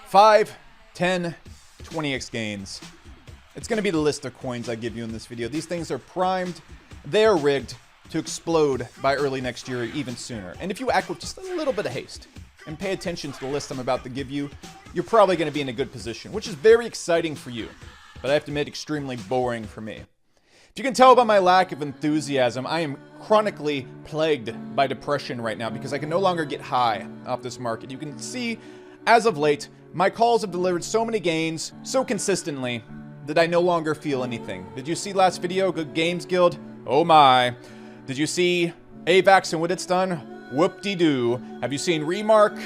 5, 10, 20x gains. It's going to be the list of coins I give you in this video. These things are primed. They are rigged to explode by early next year or even sooner. And if you act with just a little bit of haste and pay attention to the list I'm about to give you, you're probably going to be in a good position, which is very exciting for you, but I have to admit extremely boring for me. If you can tell by my lack of enthusiasm, I am chronically plagued by depression right now because I can no longer get high off this market. You can see, as of late, my calls have delivered so many gains so consistently that I no longer feel anything. Did you see last video, Good Games Guild? Oh my. Did you see AVAX and what it's done? Whoop-de-doo. Have you seen Remark?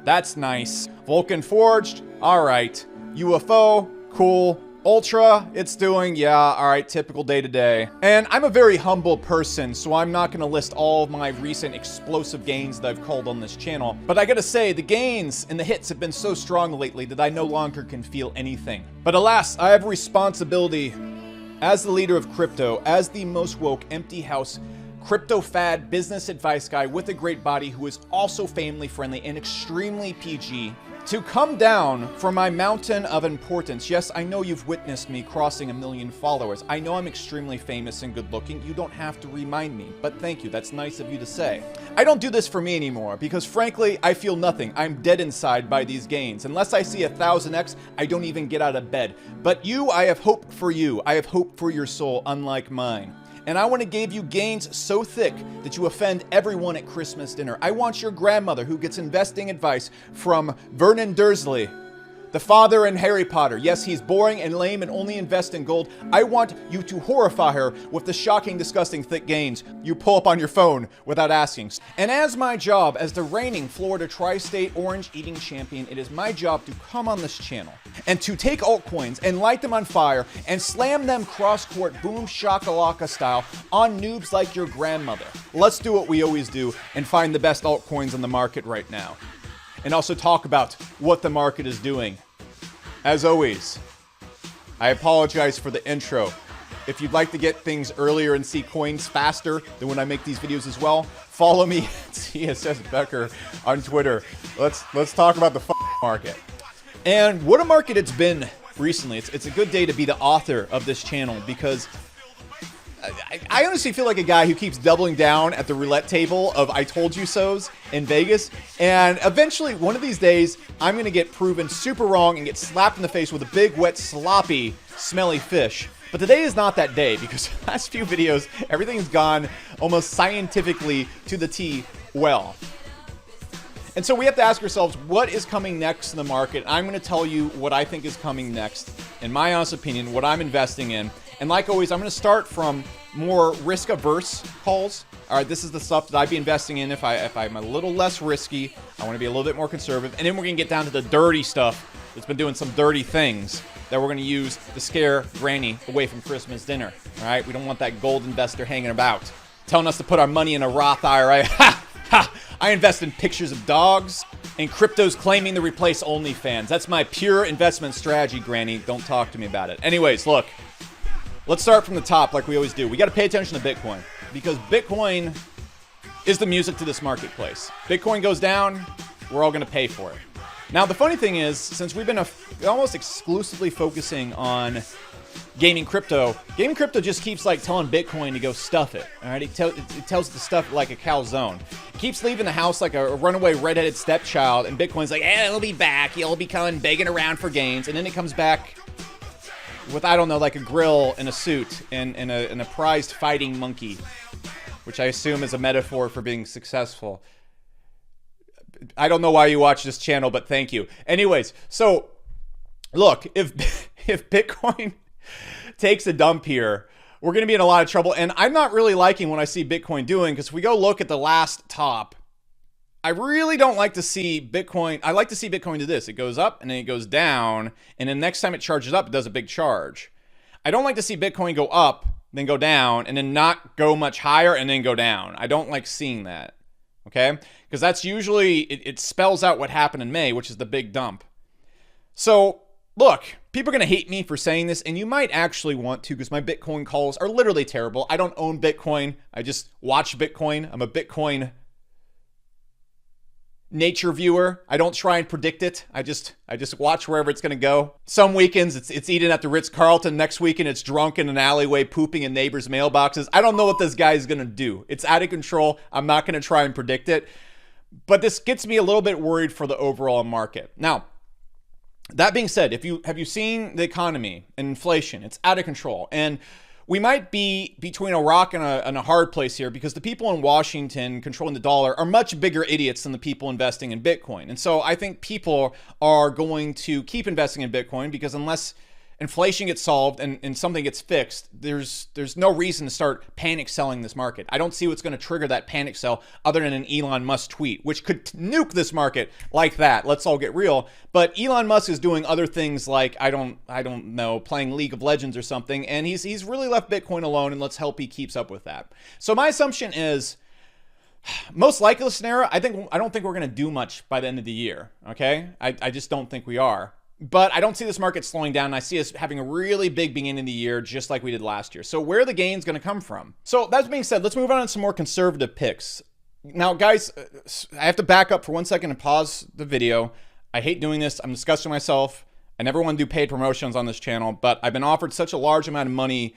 That's nice. Vulcan Forged? Alright. UFO? Cool. Ultra, it's doing, yeah, alright, typical day-to-day. And I'm a very humble person, so I'm not gonna list all of my recent explosive gains that I've called on this channel. But I gotta say, the gains and the hits have been so strong lately that I no longer can feel anything. But alas, I have a responsibility as the leader of crypto, as the most woke, empty house, crypto fad business advice guy with a great body who is also family friendly and extremely PG, to come down from my mountain of importance. Yes, I know you've witnessed me crossing 1 million followers. I know I'm extremely famous and good looking. You don't have to remind me, but thank you. That's nice of you to say. I don't do this for me anymore because frankly, I feel nothing. I'm dead inside by these gains. Unless I see 1000x, I don't even get out of bed. But you, I have hope for you. I have hope for your soul, unlike mine. And I want to give you gains so thick that you offend everyone at Christmas dinner. I want your grandmother who gets investing advice from Vernon Dursley, the father in Harry Potter. Yes, he's boring and lame and only invests in gold. I want you to horrify her with the shocking, disgusting, thick gains you pull up on your phone without asking. And as my job as the reigning Florida Tri-State Orange Eating Champion, it is my job to come on this channel and to take altcoins and light them on fire and slam them cross-court boom shakalaka style on noobs like your grandmother. Let's do what we always do and find the best altcoins on the market right now. And also talk about what the market is doing. As always, I apologize for the intro. If you'd like to get things earlier and see coins faster than when I make these videos as well, follow me at CSS Becker on Twitter. Let's talk about the market. And what a market it's been recently. It's a good day to be the author of this channel because I honestly feel like a guy who keeps doubling down at the roulette table of I told you so's in Vegas. And eventually, one of these days, I'm going to get proven super wrong and get slapped in the face with a big, wet, sloppy, smelly fish. But today is not that day because the last few videos, everything's gone almost scientifically to the T well. And so we have to ask ourselves, what is coming next in the market? I'm going to tell you what I think is coming next, in my honest opinion, what I'm investing in. And like always, I'm going to start from more risk-averse calls. All right, this is the stuff that I'd be investing in if I'm a little less risky. I want to be a little bit more conservative. And then we're going to get down to the dirty stuff that's been doing some dirty things that we're going to use to scare Granny away from Christmas dinner. All right, we don't want that gold investor hanging about, telling us to put our money in a Roth IRA. Ha! Ha! I invest in pictures of dogs and cryptos claiming to replace OnlyFans. That's my pure investment strategy, Granny. Don't talk to me about it. Anyways, look. Let's start from the top like we always do. We got to pay attention to Bitcoin because Bitcoin is the music to this marketplace. Bitcoin goes down, we're all going to pay for it. Now, the funny thing is, since we've been almost exclusively focusing on gaming crypto just keeps like telling Bitcoin to go stuff it. All right, it tells it to stuff like a calzone. It keeps leaving the house like a runaway redheaded stepchild, and Bitcoin's like, it'll be back. It'll be coming begging around for gains, and then it comes back with, I don't know, like a grill and a suit and a prized fighting monkey, which I assume is a metaphor for being successful. I don't know why you watch this channel, but thank you. Anyways, so look, if Bitcoin takes a dump here, we're going to be in a lot of trouble. And I'm not really liking what I see Bitcoin doing because if we go look at the last top, I really don't like to see Bitcoin. I like to see Bitcoin do this. It goes up and then it goes down. And then next time it charges up, it does a big charge. I don't like to see Bitcoin go up, then go down, and then not go much higher and then go down. I don't like seeing that. Okay? Because that's usually, it spells out what happened in May, which is the big dump. So, look, people are going to hate me for saying this, and you might actually want to because my Bitcoin calls are literally terrible. I don't own Bitcoin. I just watch Bitcoin. I'm a Bitcoin nature viewer. I don't try and predict it. I just watch wherever it's going to go. Some weekends it's eating at the Ritz-Carlton. Next weekend it's drunk in an alleyway pooping in neighbors' mailboxes. I don't know what this guy is going to do. It's out of control. I'm not going to try and predict it. But this gets me a little bit worried for the overall market. Now, that being said, have you seen the economy and inflation? It's out of control. And we might be between a rock and a hard place here, because the people in Washington controlling the dollar are much bigger idiots than the people investing in Bitcoin. And so I think people are going to keep investing in Bitcoin, because unless inflation gets solved and something gets fixed, there's no reason to start panic selling this market. I don't see what's going to trigger that panic sell other than an Elon Musk tweet, which could nuke this market like that. Let's all get real. But Elon Musk is doing other things like, I don't know, playing League of Legends or something, and he's really left Bitcoin alone, and let's hope he keeps up with that. So my assumption is, most likely scenario, I don't think we're going to do much by the end of the year. Okay, I just don't think we are. But I don't see this market slowing down. I see us having a really big beginning of the year, just like we did last year. So where are the gains going to come from? So that being said, let's move on to some more conservative picks. Now, guys, I have to back up for 1 second and pause the video. I hate doing this. I'm disgusting myself. I never want to do paid promotions on this channel, but I've been offered such a large amount of money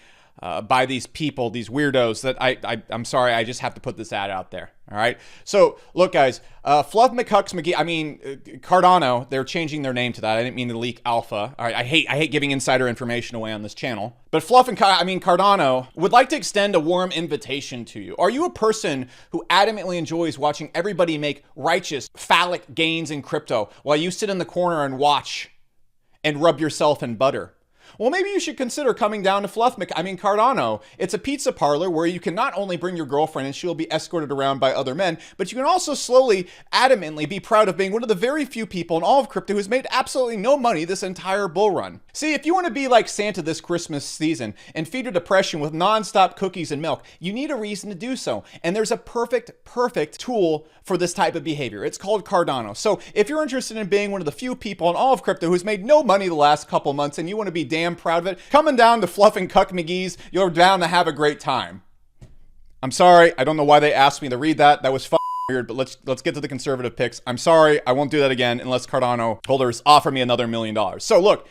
by these people, these weirdos, that I'm sorry, I just have to put this ad out there. All right. So look, guys, Fluff McHucks McGee, Cardano, they're changing their name to that. I didn't mean to leak alpha. All right. I hate giving insider information away on this channel, but Cardano would like to extend a warm invitation to you. Are you a person who adamantly enjoys watching everybody make righteous phallic gains in crypto while you sit in the corner and watch and rub yourself in butter? Well, maybe you should consider coming down to Cardano. It's a pizza parlor where you can not only bring your girlfriend and she'll be escorted around by other men, but you can also slowly, adamantly be proud of being one of the very few people in all of crypto who's made absolutely no money this entire bull run. See, if you want to be like Santa this Christmas season and feed your depression with nonstop cookies and milk, you need a reason to do so. And there's a perfect tool for this type of behavior. It's called Cardano. So if you're interested in being one of the few people in all of crypto who's made no money the last couple months and you want to be damn proud of it, coming down to Fluff and Cuck McGee's, you're down to have a great time. I'm sorry, I don't know why they asked me to read that. That was weird, but let's get to the conservative picks. I'm sorry, I won't do that again unless Cardano holders offer me another $1 million. So look,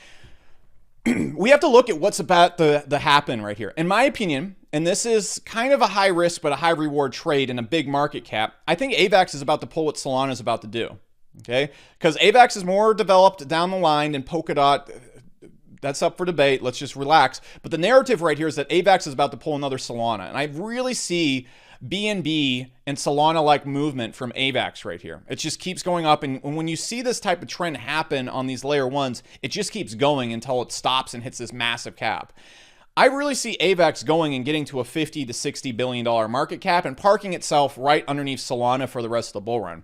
we have to look at what's about to happen right here. In my opinion, and this is kind of a high risk but a high reward trade in a big market cap, I think AVAX is about to pull what Solana is about to do. Okay, because AVAX is more developed down the line than Polkadot. That's up for debate. Let's just relax. But the narrative right here is that AVAX is about to pull another Solana. And I really see BNB and Solana-like movement from AVAX right here. It just keeps going up. And when you see this type of trend happen on these layer ones, it just keeps going until it stops and hits this massive cap. I really see AVAX going and getting to a $50 to $60 billion market cap and parking itself right underneath Solana for the rest of the bull run.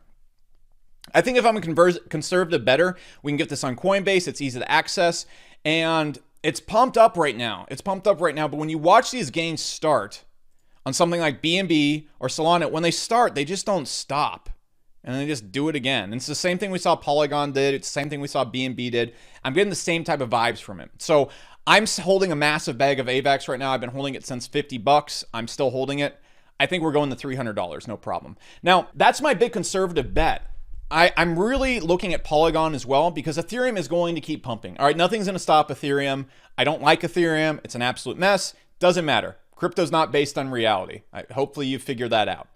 I think if I'm a conservative bettor, we can get this on Coinbase. It's easy to access. And it's pumped up right now. But when you watch these gains start on something like BNB or Solana, when they start, they just don't stop. And they just do it again. And it's the same thing we saw Polygon did. It's the same thing we saw BNB did. I'm getting the same type of vibes from it. So I'm holding a massive bag of AVAX right now. I've been holding it since 50 bucks. I'm still holding it. I think we're going to $300, no problem. Now, that's my big conservative bet. I'm really looking at Polygon as well, because Ethereum is going to keep pumping. All right, nothing's going to stop Ethereum. I don't like Ethereum. It's an absolute mess. Doesn't matter. Crypto's not based on reality. Hopefully you figure that out.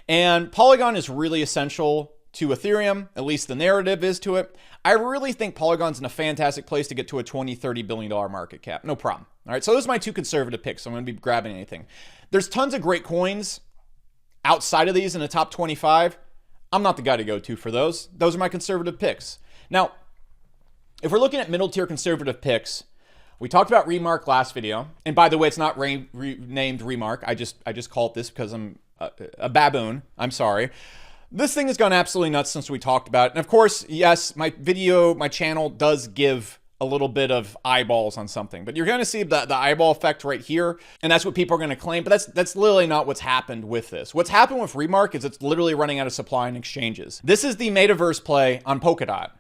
And Polygon is really essential to Ethereum. At least the narrative is to it. I really think Polygon's in a fantastic place to get to a $20, $30 billion market cap. No problem. All right, so those are my two conservative picks. So I'm going to be grabbing anything. There's tons of great coins outside of these in the top 25. I'm not the guy to go to for those. Those are my conservative picks. Now, if we're looking at middle tier conservative picks, we talked about Remark last video. And by the way, it's not named Remark. I just call it this because I'm a baboon. I'm sorry. This thing has gone absolutely nuts since we talked about it. And of course, yes, my channel does give a little bit of eyeballs on something, but you're going to see the eyeball effect right here. And that's what people are going to claim, but that's literally not what's happened with this. What's happened with Remark is it's literally running out of supply in exchanges. This is the metaverse play on Polkadot.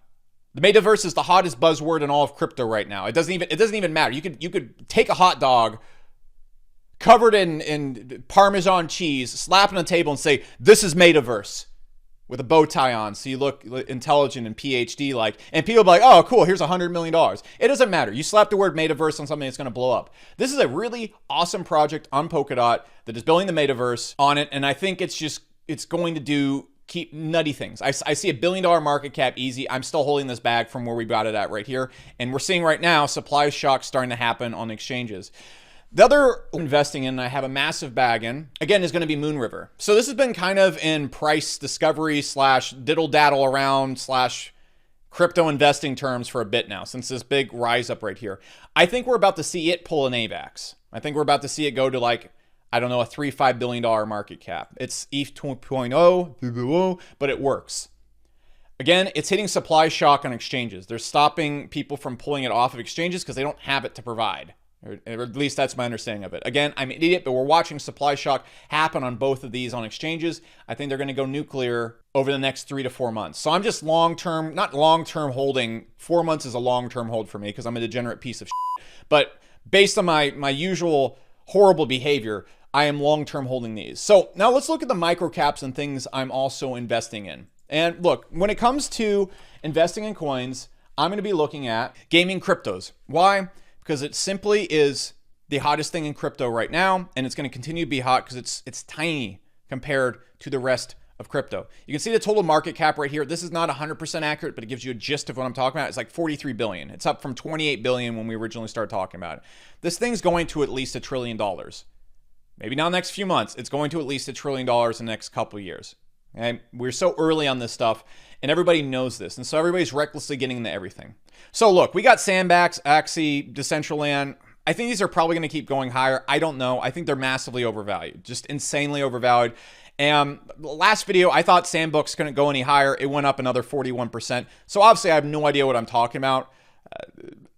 The metaverse is the hottest buzzword in all of crypto right now. It doesn't even matter. You could take a hot dog covered in Parmesan cheese, slap it on the table and say, this is metaverse. with a bow tie on, so you look intelligent and PhD like, and people be like, oh, cool, here's $100 million. It doesn't matter. You slap the word metaverse on something that's going to blow up. This is a really awesome project on Polkadot that is building the metaverse on it, and I think it's going to keep nutty things. I see $1 billion market cap easy. I'm still holding this bag from where we got it at right here, and we're seeing right now supply shock starting to happen on exchanges. The other investing in I have a massive bag in, again, is going to be Moonriver. So this has been kind of in price discovery / diddle daddle around / crypto investing terms for a bit now, since this big rise up right here. I think we're about to see it pull an AVAX. I think we're about to see it go to like, I don't know, a $3-5 billion market cap. It's ETH 2.0, but it works. Again, it's hitting supply shock on exchanges. They're stopping people from pulling it off of exchanges because they don't have it to provide. Or at least that's my understanding of it. Again, I'm an idiot, but we're watching supply shock happen on both of these on exchanges. I think they're going to go nuclear over the next 3 to 4 months. So I'm just long-term, not long-term holding. 4 months is a long-term hold for me because I'm a degenerate piece of shit. But based on my usual horrible behavior, I am long-term holding these. So now let's look at the micro caps and things I'm also investing in. And look, when it comes to investing in coins, I'm going to be looking at gaming cryptos. Why? Because it simply is the hottest thing in crypto right now, and it's going to continue to be hot because it's tiny compared to the rest of crypto. You can see the total market cap right here. This is not 100% accurate, but it gives you a gist of what I'm talking about. It's like 43 billion. It's up from 28 billion when we originally started talking about it. This thing's going to at least $1 trillion. Maybe not in the next few months. It's going to at least $1 trillion in the next couple of years. And we're so early on this stuff, and everybody knows this. And so everybody's recklessly getting into everything. So look, we got Sandbox, Axie, Decentraland. I think these are probably going to keep going higher. I don't know. I think they're massively overvalued, just insanely overvalued. And last video, I thought Sandbox couldn't go any higher. It went up another 41%. So obviously, I have no idea what I'm talking about.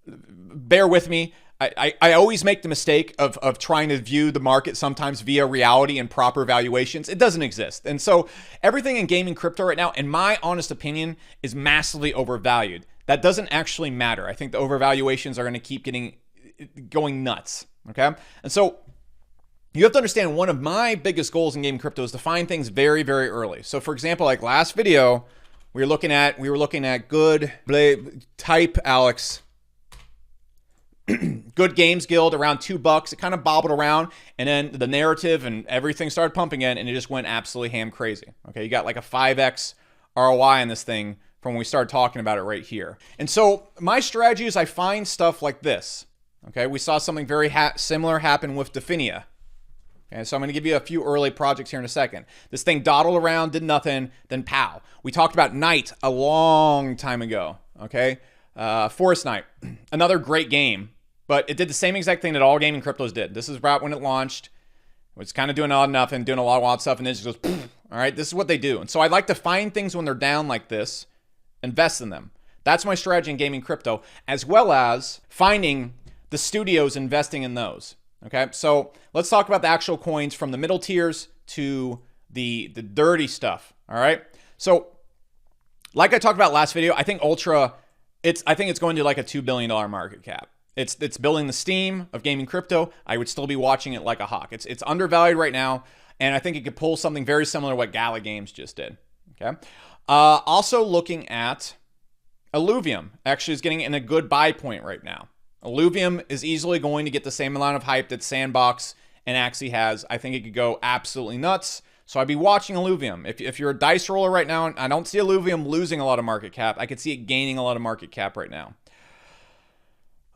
Bear with me. I always make the mistake of trying to view the market sometimes via reality and proper valuations. It doesn't exist. And so everything in gaming crypto right now, in my honest opinion, is massively overvalued. That doesn't actually matter. I think the overvaluations are going to keep going nuts. Okay. And so you have to understand, one of my biggest goals in gaming crypto is to find things very, very early. So for example, like last video, we were looking at good type Alex. Good Games Guild around $2. It kind of bobbled around, and then the narrative and everything started pumping in, and it just went absolutely ham crazy. Okay, you got like a 5x ROI on this thing from when we started talking about it right here. And so my strategy is I find stuff like this. Okay, we saw something very similar happen with Definia. Okay, so I'm going to give you a few early projects here in a second. This thing dawdled around, did nothing, then pow. We talked about Knight a long time ago. Okay, Forest Knight, another great game. But it did the same exact thing that all gaming cryptos did. This is about when it launched. It was kind of doing all nothing, doing a lot of wild stuff, and then it just goes, all right, this is what they do. And so I like to find things when they're down like this, invest in them. That's my strategy in gaming crypto, as well as finding the studios, investing in those. Okay, so let's talk about the actual coins from the middle tiers to the dirty stuff. All right, so like I talked about last video, I think Ultra, I think it's going to like a $2 billion market cap. It's building the steam of gaming crypto. I would still be watching it like a hawk. It's undervalued right now, and I think it could pull something very similar to what Gala Games just did. Okay. Also looking at Illuvium. Actually, is getting in a good buy point right now. Illuvium is easily going to get the same amount of hype that Sandbox and Axie has. I think it could go absolutely nuts. So I'd be watching Illuvium. If you're a dice roller right now, I don't see Illuvium losing a lot of market cap. I could see it gaining a lot of market cap right now.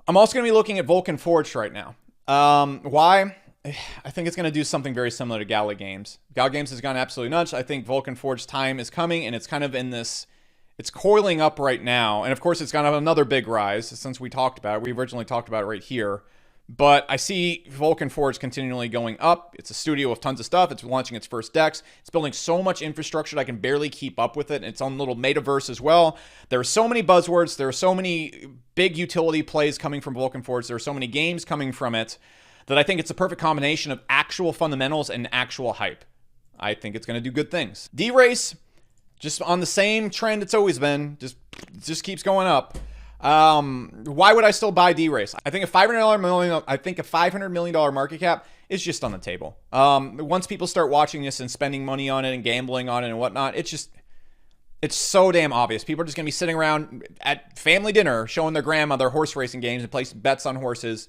I'm also going to be looking at Vulcan Forge right now. Why? I think it's going to do something very similar to Gala Games. Gala Games has gone absolutely nuts. I think Vulcan Forge time is coming, and it's kind of in this, it's coiling up right now. And of course, it's going to have another big rise since we talked about it. We originally talked about it right here. But I see Vulcan Forge continually going up. It's a studio with tons of stuff. It's launching its first decks. It's building so much infrastructure that I can barely keep up with it. Its own little metaverse as well. There are so many buzzwords. There are so many big utility plays coming from Vulcan Forge. There are so many games coming from it that I think it's a perfect combination of actual fundamentals and actual hype. I think it's going to do good things. D-Race, just on the same trend it's always been. Just keeps going up. Why would I still buy D-Race? I think a $500 million market cap is just on the table. Once people start watching this and spending money on it and gambling on it and whatnot, it's It's so damn obvious. People are just going to be sitting around at family dinner showing their grandma their horse racing games and placing bets on horses.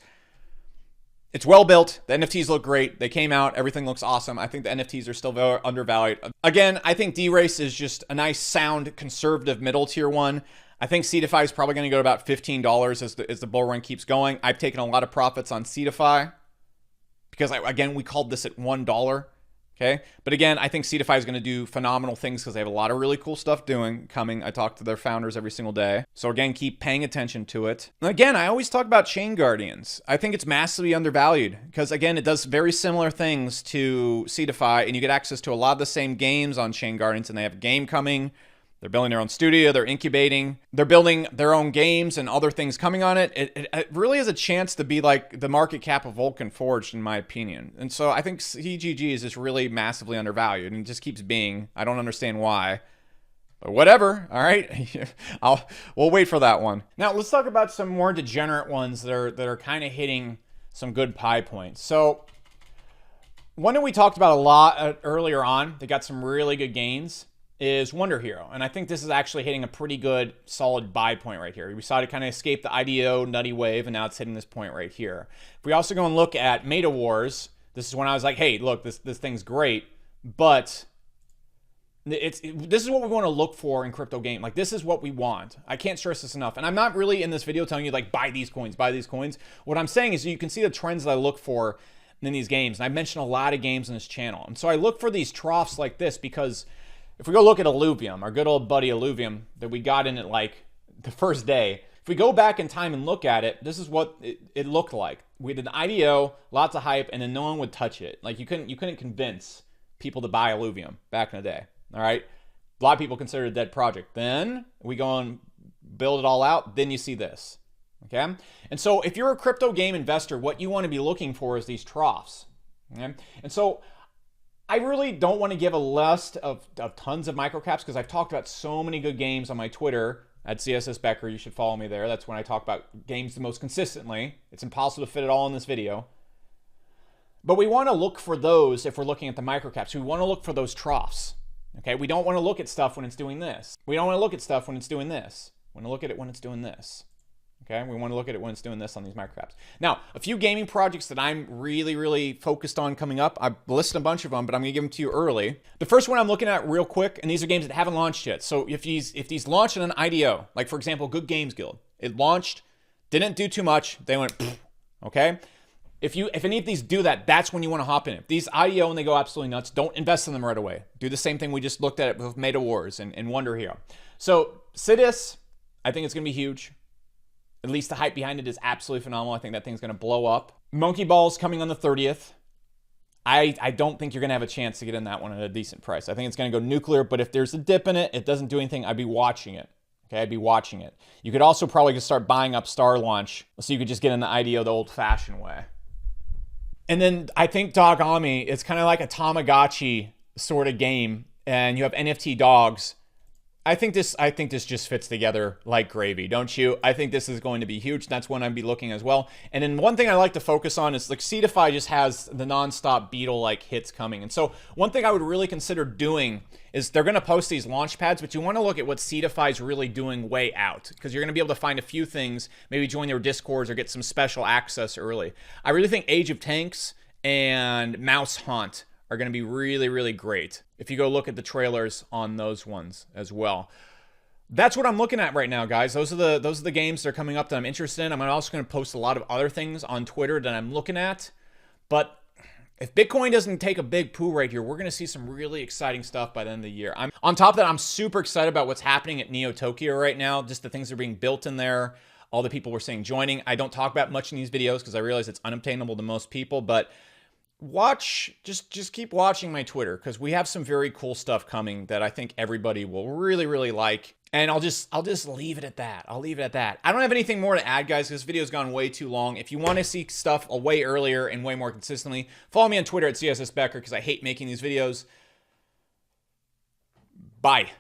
It's well built. The NFTs look great. They came out. Everything looks awesome. I think the NFTs are still very undervalued. Again, I think D-Race is just a nice, sound, conservative middle tier one. I think Seedify is probably going to go to about $15 as the bull run keeps going. I've taken a lot of profits on Seedify because, again, we called this at $1. Okay. But again, I think Seedify is going to do phenomenal things because they have a lot of really cool stuff coming. I talk to their founders every single day. So again, keep paying attention to it. And again, I always talk about Chain Guardians. I think it's massively undervalued because again, it does very similar things to Seedify and you get access to a lot of the same games on Chain Guardians and they have a game coming. They're building their own studio. They're incubating. They're building their own games and other things coming on it. It really has a chance to be like the market cap of Vulcan Forged, in my opinion. And so I think CGG is just really massively undervalued and just keeps being. I don't understand why. But whatever. All right. We'll wait for that one. Now, let's talk about some more degenerate ones that are kind of hitting some good pie points. So one that we talked about a lot earlier on that got some really good gains is Wonder Hero. And I think this is actually hitting a pretty good solid buy point right here. We saw it kind of escape the IDO nutty wave and now it's hitting this point right here. If we also go and look at Meta Wars, this is when I was like, hey, look, this thing's great, but this is what we want to look for in crypto game. Like this is what we want. I can't stress this enough. And I'm not really in this video telling you like buy these coins, buy these coins. What I'm saying is you can see the trends that I look for in these games. And I mentioned a lot of games on this channel. And so I look for these troughs like this because if we go look at Illuvium, our good old buddy Illuvium that we got in at like the first day, if we go back in time and look at it, this is what it looked like. We did an IDO, lots of hype, and then no one would touch it. Like you couldn't convince people to buy Illuvium back in the day. All right. A lot of people consider it a dead project. Then we go and build it all out. Then you see this. Okay. And so if you're a crypto game investor, what you want to be looking for is these troughs. Okay. And so I really don't want to give a list of tons of microcaps because I've talked about so many good games on my Twitter at CSS Becker. You should follow me there. That's when I talk about games the most consistently. It's impossible to fit it all in this video. But we want to look for those if we're looking at the microcaps. We want to look for those troughs. Okay, we don't want to look at stuff when it's doing this. We don't want to look at stuff when it's doing this. We want to look at it when it's doing this. Okay, we want to look at it when it's doing this on these microcaps. Now, a few gaming projects that I'm really, really focused on coming up. I've listed a bunch of them, but I'm going to give them to you early. The first one I'm looking at real quick, and these are games that haven't launched yet. So if these launch in an IDO, like for example, Good Games Guild, it launched, didn't do too much, they went, okay? If any of these do that, that's when you want to hop in. If these IDO and they go absolutely nuts, don't invest in them right away. Do the same thing we just looked at with Meta Wars and Wonder Hero. So Sidus, I think it's going to be huge. At least the hype behind it is absolutely phenomenal. I think that thing's going to blow up. Monkey Ball's coming on the 30th. I don't think you're going to have a chance to get in that one at a decent price. I think it's going to go nuclear, but if there's a dip in it, it doesn't do anything, I'd be watching it. Okay, I'd be watching it. You could also probably just start buying up Star Launch so you could just get in the IDO the old-fashioned way. And then I think Dogami, it's kind of like a Tamagotchi sort of game, and you have NFT dogs. I think this just fits together like gravy, don't you? I think this is going to be huge. That's one I'd be looking as well. And then one thing I like to focus on is like Seedify just has the nonstop Beetle-like hits coming. And so one thing I would really consider doing is they're going to post these launch pads, but you want to look at what Seedify is really doing way out because you're going to be able to find a few things, maybe join their Discords or get some special access early. I really think Age of Tanks and Mouse Hunt are going to be really, really great if you go look at the trailers on those ones as well. That's what I'm looking at right now, guys. Those are the games that are coming up that I'm interested in. I'm also going to post a lot of other things on Twitter that I'm looking at. But if Bitcoin doesn't take a big poo right here, we're going to see some really exciting stuff by the end of the year. On top of that, I'm super excited about what's happening at Neo Tokyo right now. Just the things that are being built in there. All the people we're seeing joining. I don't talk about much in these videos because I realize it's unobtainable to most people, but just keep watching my Twitter because we have some very cool stuff coming that I think everybody will really, really like. And I'll just leave it at that. I'll leave it at that. I don't have anything more to add, guys. This video's gone way too long. If you want to see stuff way earlier and way more consistently, follow me on Twitter at CSS Becker because I hate making these videos. Bye.